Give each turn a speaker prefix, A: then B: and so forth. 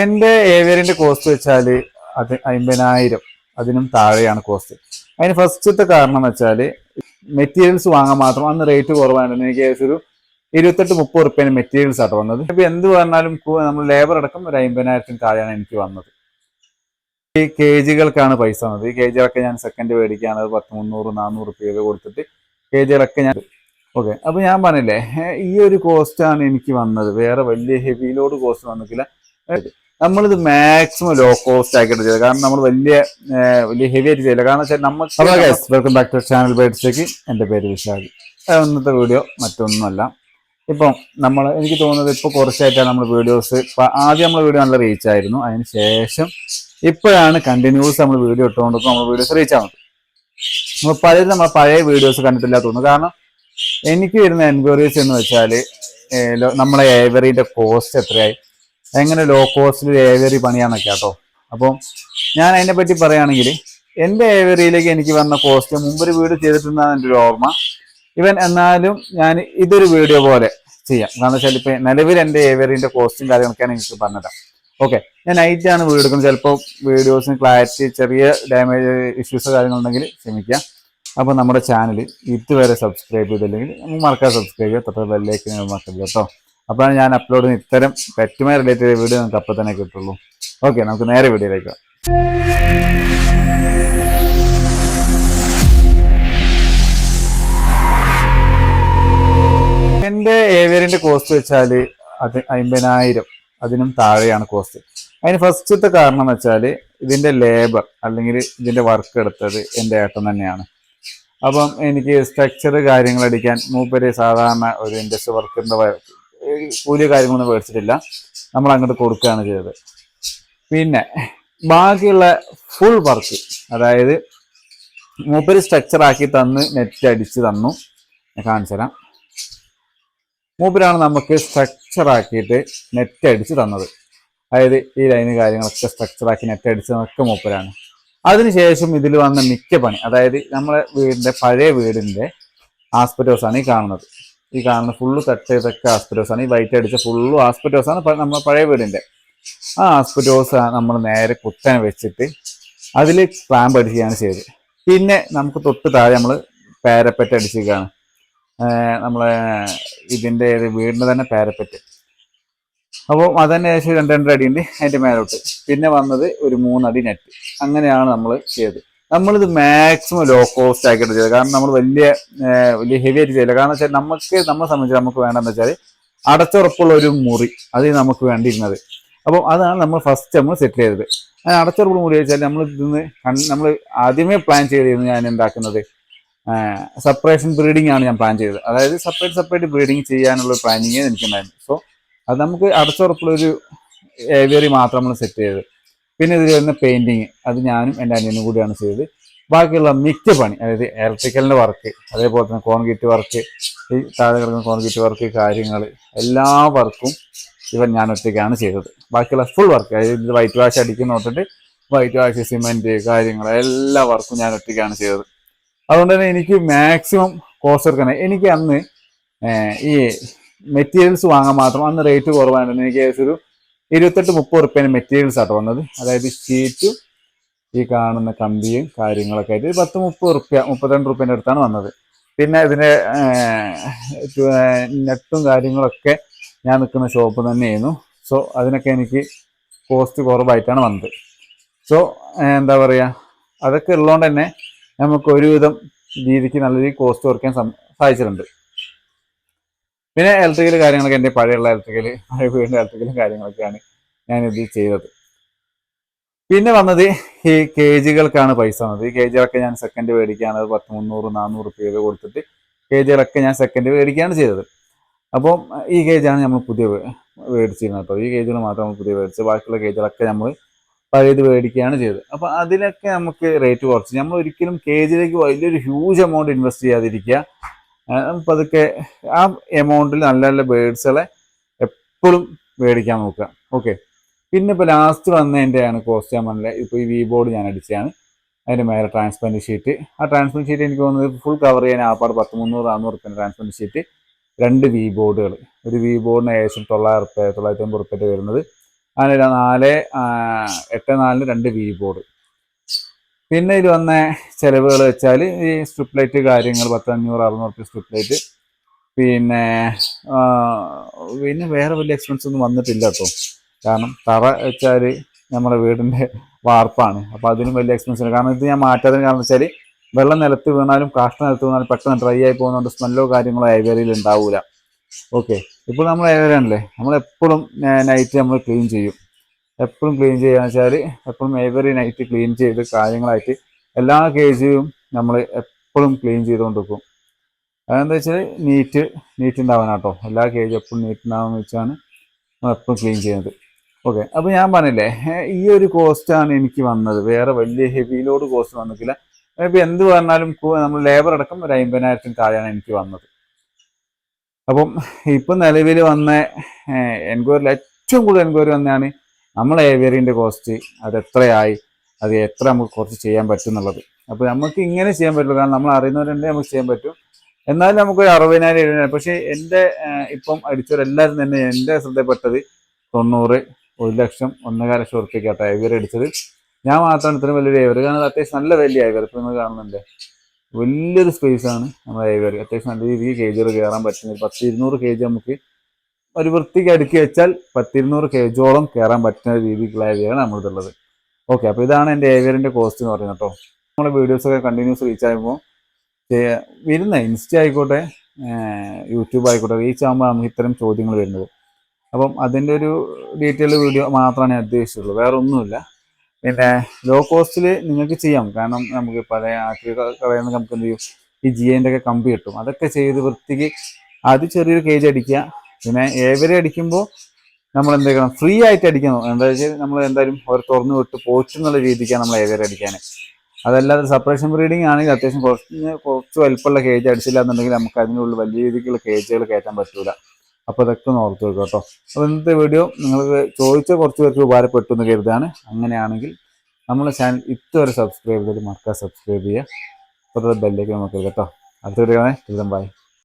A: എൻ്റെ ഏവിയറിൻ്റെ കോസ്റ്റ് വെച്ചാൽ അത് 50,000 അതിനും താഴെയാണ് കോസ്റ്റ്. അതിന് ഫസ്റ്റത്തെ കാരണം എന്ന് വെച്ചാൽ മെറ്റീരിയൽസ് വാങ്ങാൻ മാത്രം അന്ന് റേറ്റ് കുറവായിരുന്നു. എനിക്ക് ഒരു 28-30 റുപ്യേന് മെറ്റീരിയൽസ് ആട്ടോ വന്നത്. ഇപ്പം എന്ത് പറഞ്ഞാലും നമ്മൾ ലേബർ അടക്കം ഒരു 50,000 താഴെയാണ് എനിക്ക് വന്നത്. ഈ കേജികൾക്കാണ് പൈസ വന്നത്. ഈ കേജികളൊക്കെ ഞാൻ സെക്കൻഡ് മേടിക്കുകയാണ്. അത് 300-400 റുപ്യ കൊടുത്തിട്ട് കേജികളൊക്കെ ഞാൻ ഓക്കെ. അപ്പോൾ ഞാൻ പറഞ്ഞില്ലേ, ഈ ഒരു കോസ്റ്റാണ് എനിക്ക് വന്നത്. വേറെ വലിയ ഹെവി ലോഡ് കോസ്റ്റ് വന്നിട്ടില്ല. നമ്മളിത് മാക്സിമം ലോ കോസ്റ്റ് ആക്കിയിട്ട് ചെയ്തത്. കാരണം നമ്മൾ വലിയ ഹെവി ആയിട്ട് ചെയ്യില്ല. കാരണം വെച്ചാൽ നമ്മൾ വെൽക്കം ബാക്ക് ടു ചാനൽ ബൈറ്റ്സിലേക്ക്. എൻ്റെ പേര് വിശാഖ്. ഇന്നത്തെ വീഡിയോ മറ്റൊന്നുമല്ല. ഇപ്പം എനിക്ക് തോന്നുന്നത് ഇപ്പോൾ കുറച്ചായിട്ടാണ് നമ്മൾ വീഡിയോസ്. ആദ്യം നമ്മൾ വീഡിയോ നല്ല റീച്ച് ആയിരുന്നു. അതിന് ശേഷം ഇപ്പോഴാണ് കണ്ടിന്യൂസ് നമ്മൾ വീഡിയോ ഇട്ടുകൊണ്ടിരിക്കും നമ്മൾ വീഡിയോസ് റീച്ച് ആവുന്നത്. നമ്മൾ പഴയ വീഡിയോസ് കണ്ടിട്ടില്ല തോന്നുന്നു. കാരണം എനിക്ക് വരുന്ന എൻക്വയറീസ് എന്ന് വെച്ചാൽ നമ്മളെ ഏവറിയുടെ കോസ്റ്റ് എത്രയായി, എങ്ങനെ ലോ കോസ്റ്റിൽ ഏവറി പണിയാന്നൊക്കെ കേട്ടോ. അപ്പം ഞാൻ അതിനെപ്പറ്റി പറയുകയാണെങ്കിൽ എൻ്റെ ഏവറിയിലേക്ക് എനിക്ക് വന്ന കോസ്റ്റ് മുമ്പൊരു വീഡിയോ ചെയ്തിട്ടുണ്ടെന്നാണ് എൻ്റെ ഒരു ഓർമ്മ. എന്നാലും ഞാൻ ഇതൊരു വീഡിയോ പോലെ ചെയ്യാം. കാരണം വെച്ചാൽ ഇപ്പം നിലവിൽ എൻ്റെ ഏവറിൻ്റെ കോസ്റ്റും കാര്യങ്ങളൊക്കെയാണ് എനിക്ക് പറഞ്ഞത്. ഓക്കെ, ഞാൻ നൈറ്റാണ് വീഡിയോ എടുക്കുന്നത്. ചിലപ്പോൾ വീഡിയോസിന് ക്ലാരിറ്റി ചെറിയ ഡാമേജ് ഇഷ്യൂസ് കാര്യങ്ങളുണ്ടെങ്കിൽ ക്ഷമിക്കാം. അപ്പോൾ നമ്മുടെ ചാനൽ ഇതുവരെ സബ്സ്ക്രൈബ് ചെയ്തില്ലെങ്കിൽ മറക്കാതെ സബ്സ്ക്രൈബ് ചെയ്യുക. തൊട്ട് ബെല്ലൈക്കൻ മറക്കരുത് കേട്ടോ. അപ്പോഴാണ് ഞാൻ അപ്ലോഡ് ചെയ്യുന്ന ഇത്തരം പെറ്റുമായി റിലേറ്റഡ് ചെയ്ത വീഡിയോ നമുക്ക് അപ്പോൾ തന്നെ കിട്ടുള്ളൂ. ഓക്കെ, നമുക്ക് നേരെ വീഡിയോയിലേക്ക്. എൻ്റെ ഏവിയറിൻ്റെ കോസ്റ്റ് വെച്ചാൽ അത് 50,000 അതിനും താഴെയാണ് കോസ്റ്റ്. അതിന് ഫസ്റ്റത്തെ കാരണം എന്ന് വെച്ചാൽ ഇതിൻ്റെ ലേബർ അല്ലെങ്കിൽ ഇതിൻ്റെ വർക്ക് എടുത്തത് എൻ്റെ ഏട്ടൻ തന്നെയാണ്. അപ്പം എനിക്ക് സ്ട്രക്ചർ കാര്യങ്ങളടിക്കാൻ മൂപ്പര് സാധാരണ ഒരു ഇൻഡസ്ട്രി വർക്കിൻ്റെ കൂലിയ കാര്യങ്ങളൊന്നും മേടിച്ചിട്ടില്ല. നമ്മൾ അങ്ങോട്ട് കൊടുക്കുകയാണ് ചെയ്തത്. പിന്നെ ബാക്കിയുള്ള ഫുൾ വർക്ക്, അതായത് മൂപ്പര് സ്ട്രക്ചർ ആക്കി തന്ന് നെറ്റ് അടിച്ച് തന്നു. ഞാൻ കാണിച്ചു തരാം. മൂപ്പരാണ് നമുക്ക് സ്ട്രക്ചർ ആക്കിയിട്ട് നെറ്റ് അടിച്ച് തന്നത്. അതായത് ഈ ലൈന് കാര്യങ്ങളൊക്കെ സ്ട്രക്ചറാക്കി നെറ്റ് അടിച്ചതൊക്കെ മൂപ്പരാണ്. അതിനുശേഷം ഇതിൽ വന്ന മിക്ക പണി, അതായത് നമ്മളെ വീടിൻ്റെ പഴയ വീടിൻ്റെ ആസ്പെറ്റോസാണ് ഈ കാണുന്നത്. ഈ കാണുന്ന ഫുള്ള് കട്ട് ചെയ്തൊക്കെ ആസ്പെറ്റോസാണ്. ഈ വൈറ്റ് അടിച്ച ഫുള്ളും ആസ്പെറ്റോസാണ് നമ്മളെ പഴയ വീടിൻ്റെ. ആ ആസ്പെറ്റോസ് നമ്മൾ നേരെ കുത്തനെ വെച്ചിട്ട് അതിൽ ക്ലാമ്പ് അടിക്കുകയാണ് ചെയ്തത്. പിന്നെ നമുക്ക് തൊട്ട് താഴെ നമ്മൾ പാരപ്പറ്റ് അടിച്ചിരിക്കുകയാണ്. നമ്മളെ ഇതിൻ്റെ വീടിൻ്റെ തന്നെ പാരപ്പറ്റ്. അപ്പോൾ അതന്നെ ഏകദേശം 2-2 അടി ഉണ്ട് അതിൻ്റെ മേലോട്ട്. പിന്നെ വന്നത് ഒരു 3 അടി നെറ്റ്. അങ്ങനെയാണ് നമ്മൾ ചെയ്തത്. നമ്മളിത് മാക്സിമം ലോ കോസ്റ്റ് ആക്കിയിട്ട് ചെയ്തത്. കാരണം നമ്മൾ വലിയ ഹെവി ആയിട്ട് ചെയ്യില്ല. കാരണം വെച്ചാൽ നമ്മളെ സംബന്ധിച്ച് നമുക്ക് വേണ്ടതെന്ന് വെച്ചാൽ അടച്ചുറപ്പുള്ള ഒരു മുറി, അത് നമുക്ക് വേണ്ടിയിരുന്നത്. അപ്പോൾ അതാണ് നമ്മൾ സെറ്റിൽ ചെയ്തത്. അടച്ചുറപ്പുള്ള മുറി വെച്ചാൽ നമ്മൾ ആദ്യമേ പ്ലാൻ ചെയ്തിരുന്നു. ഞാൻ ഉണ്ടാക്കുന്നത് സെപ്പറേഷൻ ബ്രീഡിംഗ് ആണ് ഞാൻ പ്ലാൻ ചെയ്തത്. അതായത് സെപ്പറേറ്റ് ബ്രീഡിങ് ചെയ്യാനുള്ള പ്ലാനിങ് എനിക്കുണ്ടായിരുന്നു. സോ അത് നമുക്ക് അടച്ചുറപ്പുള്ളൊരു ഏവിയറി മാത്രം നമ്മൾ സെറ്റ് ചെയ്തത്. പിന്നെ ഇതിൽ വരുന്ന പെയിൻറ്റിങ് അത് ഞാനും എൻ്റെ അനിയനും കൂടിയാണ് ചെയ്തത്. ബാക്കിയുള്ള മിക്ക പണി, അതായത് ഇലക്ട്രിക്കലിൻ്റെ വർക്ക്, അതേപോലെ തന്നെ കോൺക്രീറ്റ് വർക്ക്, ഈ താഴെ കിടക്കുന്ന കോൺക്രീറ്റ് വർക്ക്, കാര്യങ്ങൾ എല്ലാ വർക്കും ഞാൻ ഒറ്റയ്ക്കാണ് ചെയ്തത്. ബാക്കിയുള്ള ഫുൾ വർക്ക്, അതായത് വൈറ്റ് വാഷ് അടിക്കുന്ന തൊട്ടിട്ട് വൈറ്റ് വാഷ്, സിമെൻറ്റ്, കാര്യങ്ങൾ എല്ലാ വർക്കും ഞാൻ ഒറ്റയ്ക്കാണ് ചെയ്തത്. അതുകൊണ്ട് തന്നെ എനിക്ക് മാക്സിമം കോസ്റ്റ് എടുക്കണം. എനിക്ക് അന്ന് ഈ മെറ്റീരിയൽസ് വാങ്ങാൻ മാത്രം അന്ന് റേറ്റ് കുറവായിരുന്നു. എനിക്ക് ഒരു 28-30 റുപ്യേന് മെറ്റീരിയൽസ് ആട്ടോ വന്നത്. അതായത് ഷീറ്റും ഈ കാണുന്ന കമ്പിയും കാര്യങ്ങളൊക്കെ ആയിട്ട് 10-30 റുപ്യ 32 റുപ്യേൻ്റെ അടുത്താണ് വന്നത്. പിന്നെ ഇതിൻ്റെ നെറ്റും കാര്യങ്ങളൊക്കെ ഞാൻ നിൽക്കുന്ന ഷോപ്പ് തന്നെയായിരുന്നു. സോ അതിനൊക്കെ എനിക്ക് കോസ്റ്റ് കുറവായിട്ടാണ് വന്നത്. സോ എന്താ പറയുക, അതൊക്കെ ഉള്ളതുകൊണ്ട് തന്നെ നമുക്ക് ഒരുവിധം രീതിക്ക് നല്ല രീതിയിൽ കോസ്റ്റ് കുറയ്ക്കാൻ സാധിച്ചിട്ടുണ്ട്. പിന്നെ ഇലക്ട്രിക്കൽ കാര്യങ്ങളൊക്കെ എൻ്റെ പഴയ വീടിൻ്റെ ഇലക്ട്രിക്കലും കാര്യങ്ങളൊക്കെയാണ് ഞാനിത് ചെയ്തത്. പിന്നെ വന്നത് ഈ കേജികൾക്കാണ് പൈസ വന്നത്. ഈ കേജികളൊക്കെ ഞാൻ സെക്കൻഡ് മേടിക്കുകയാണ്. അത് 300-400 റുപ്യ കൊടുത്തിട്ട് കേജികളൊക്കെ ഞാൻ സെക്കൻഡ് മേടിക്കുകയാണ് ചെയ്തത്. അപ്പം ഈ കേജാണ് നമ്മൾ പുതിയ മേടിച്ചിരുന്നത് കേട്ടോ. ഈ കേജുകൾ മാത്രം നമ്മൾ പുതിയ മേടിച്ചത്. ബാക്കിയുള്ള കേജുകളൊക്കെ നമ്മൾ പഴയത് മേടിക്കുകയാണ് ചെയ്തത്. അപ്പോൾ അതിലൊക്കെ നമുക്ക് റേറ്റ് കുറച്ച്. നമ്മൾ ഒരിക്കലും കേജിലേക്ക് വലിയൊരു ഹ്യൂജ് എമൗണ്ട് ഇൻവെസ്റ്റ് ചെയ്യാതിരിക്കുക. അപ്പോൾ അതൊക്കെ ആ എമൗണ്ടിൽ നല്ല നല്ല ബേഡ്സുകളെ എപ്പോഴും മേടിക്കാൻ നോക്കുക. ഓക്കെ. പിന്നെ ഇപ്പോൾ ലാസ്റ്റ് വന്നതിൻ്റെയാണ് കോസ്റ്റ് ഞാൻ പറഞ്ഞില്ല. ഇപ്പോൾ ഈ വി ബോർഡ് ഞാൻ അടിച്ചതാണ്. അതിൻ്റെ മേലെ ട്രാൻസ്പെറൻറ്റ് ഷീറ്റ്. ആ ട്രാൻസ്പെറൻറ്റ് ഷീറ്റ് എനിക്ക് തോന്നുന്നത് ഫുൾ കവർ ചെയ്യാൻ ആപ്പാട് 300-400 റുപ്യ ട്രാൻസ്പെറൻറ്റ് ഷീറ്റ്. 2 വി ബോർഡുകൾ. ഒരു വി ബോർഡിന് ഏകദേശം 900 റുപ്യ 950 റുപ്യ വരുന്നത്. അങ്ങനെ 4 8 4 2 വി ബോർഡ്. പിന്നെ ഇത് വന്ന ചിലവുകൾ വെച്ചാൽ ഈ സ്ട്രിപ്പ് ലൈറ്റ് കാര്യങ്ങൾ 10 500 600 സ്ട്രിപ്പ് ലൈറ്റ്. പിന്നെ പിന്നെ വേറെ വലിയ എക്സ്പെൻസ് ഒന്നും വന്നിട്ടില്ല കേട്ടോ. കാരണം തറ വെച്ചാൽ നമ്മുടെ വീടിൻ്റെ വാർപ്പാണ്, അപ്പോൾ അതിനും വലിയ എക്സ്പെൻസ് ഇല്ല. കാരണം ഇത് ഞാൻ മാറ്റാത്തതിന് കാരണം വെച്ചാൽ വെള്ളം നിലത്ത് വീണാലും കാഷ്ടം നിലത്ത് വീണാലും പെട്ടെന്ന് ഡ്രൈ ആയി പോകുന്നതുകൊണ്ട് സ്മെല്ലോ കാര്യങ്ങളോ ഐവേറിയിൽ ഉണ്ടാവില്ല. ഓക്കെ, ഇപ്പോൾ നമ്മൾ ഐവേറിയാണല്ലേ, നമ്മളെപ്പോഴും നൈറ്റ് നമ്മൾ ക്ലീൻ ചെയ്യും. എപ്പോഴും ക്ലീൻ ചെയ്യുക വെച്ചാൽ എപ്പോഴും എവറി നൈറ്റ് ക്ലീൻ ചെയ്ത് കാര്യങ്ങളായിട്ട് എല്ലാ കേജും നമ്മൾ എപ്പോഴും ക്ലീൻ ചെയ്തുകൊണ്ടിരിക്കും. അതെന്താ വെച്ചാൽ നീറ്റ് ഉണ്ടാവാനാട്ടോ. എല്ലാ കേജും എപ്പോഴും നീറ്റ് ഉണ്ടാവാന്ന് വെച്ചാണ് നമ്മൾ എപ്പോഴും ക്ലീൻ ചെയ്യുന്നത്. ഓക്കെ, അപ്പോൾ ഞാൻ പറഞ്ഞില്ലേ ഈ ഒരു കോസ്റ്റാണ് എനിക്ക് വന്നത്, വേറെ വലിയ ഹെവി ലോഡ് കോസ്റ്റ് വന്നിട്ടില്ല. ഇപ്പോൾ എന്ത് പറഞ്ഞാലും നമ്മൾ ലേബർ അടക്കം ഒരു 50,000 താഴെയാണ് എനിക്ക് വന്നത്. അപ്പം ഇപ്പം നിലവിൽ വന്ന എൻക്വയറിൽ ഏറ്റവും കൂടുതൽ എൻക്വയറി വന്നതാണ് നമ്മൾ ഏവിയറിൻ്റെ കോസ്റ്റ്, അത് എത്രയായി, അത് എത്ര നമുക്ക് കുറച്ച് ചെയ്യാൻ പറ്റും എന്നുള്ളത്. അപ്പോൾ നമുക്ക് ഇങ്ങനെ ചെയ്യാൻ പറ്റുള്ളൂ, കാരണം നമ്മൾ അറിയുന്നവരുണ്ടെങ്കിൽ നമുക്ക് ചെയ്യാൻ പറ്റും. എന്നാലും നമുക്ക് 60,000 70,000. പക്ഷേ എൻ്റെ ഇപ്പം അടിച്ചവരെല്ലാവരും തന്നെ എൻ്റെ ശ്രദ്ധപ്പെട്ടത് 90, 1 ലക്ഷം 1.5 ലക്ഷം ഉറുപ്പിക്കാട്ടോ ഏവിയർ അടിച്ചത്. ഞാൻ മാത്രമാണ് ഇത്രയും വലിയൊരു ഏവിയർ, കാരണം അത്യാവശ്യം നല്ല വലിയ ഏവിയർ. ഇപ്പം നിങ്ങൾ കാണുന്നുണ്ട്, വലിയൊരു സ്പേസാണ് നമ്മുടെ ഏവിയർ. അത്യാവശ്യം നല്ല രീതിയിൽ കേജുകൾ കയറാൻ പറ്റുന്നത് 10-200 കേജ് നമുക്ക് ഒരു വൃത്തിക്ക് അടുക്കി വെച്ചാൽ 10-200 കേജോളം കയറാൻ പറ്റുന്ന രീതിക്കുള്ള ഏവിയറാണ് നമ്മളിതുള്ളത്. ഓക്കെ, അപ്പോൾ ഇതാണ് എൻ്റെ ഏവിയറിൻ്റെ കോസ്റ്റ് എന്ന് പറയുന്നത് കേട്ടോ. നമ്മുടെ വീഡിയോസൊക്കെ കണ്ടിന്യൂസ് റീച്ച് ആകുമ്പോൾ വരുന്ന ഇൻസ്റ്റ ആയിക്കോട്ടെ യൂട്യൂബ് ആയിക്കോട്ടെ റീച്ച് ആകുമ്പോൾ നമുക്ക് ഇത്തരം ചോദ്യങ്ങൾ വരുന്നത്. അപ്പം അതിൻ്റെ ഒരു ഡീറ്റെയിൽ വീഡിയോ മാത്രമാണ് ഞാൻ ഉദ്ദേശിച്ചുള്ളൂ, വേറെ ഒന്നുമില്ല. പിന്നെ ലോ കോസ്റ്റിൽ നിങ്ങൾക്ക് ചെയ്യാം, കാരണം നമുക്ക് പഴയ ആക്രി കടയിൽ നിന്ന് നമുക്ക് എന്ത് ചെയ്യും, ഈ GIൻ്റെ ഒക്കെ കമ്പി കിട്ടും, അതൊക്കെ ചെയ്ത് വൃത്തിക്ക് അത് ചെറിയൊരു കേജ് അടിക്കുക. പിന്നെ ഏവരെ അടിക്കുമ്പോൾ നമ്മൾ എന്ത് ചെയ്യണം, ഫ്രീ ആയിട്ട് അടിക്കണം. എന്താ വെച്ചാൽ നമ്മൾ എന്തായാലും ഒരു തുറന്നു വിട്ട് പോറ്റുന്നുള്ള രീതിക്കാണ് നമ്മൾ ഏവരെ അടിക്കാൻ. അതല്ലാതെ സെപ്പറേഷൻ ബ്രീഡിങ് ആണെങ്കിൽ അത്യാവശ്യം കുറച്ച് വലിപ്പമുള്ള കേജ് അടിച്ചില്ല എന്നുണ്ടെങ്കിൽ നമുക്ക് അതിനുള്ള വലിയ രീതിക്കുള്ള കേജുകൾ കയറ്റാൻ പറ്റൂല. അപ്പോൾ അതൊക്കെ ഒന്ന് ഓർത്ത് വെക്കുക കേട്ടോ. അപ്പോൾ ഇന്നത്തെ വീഡിയോ നിങ്ങൾക്ക് ചോദിച്ച കുറച്ച് പേർക്ക് ഉപകാരപ്പെട്ടു എന്ന് കരുതാണ്. അങ്ങനെയാണെങ്കിൽ നമ്മുടെ ചാനൽ ഇതുവരെ സബ്സ്ക്രൈബ് ചെയ്ത് മറക്കാതെ സബ്സ്ക്രൈബ് ചെയ്യുക. അപ്പോൾ ബെല്ലേക്ക് നമുക്ക് കേട്ടോ. അടുത്ത വീഡിയോ കാണാൻ ബൈ.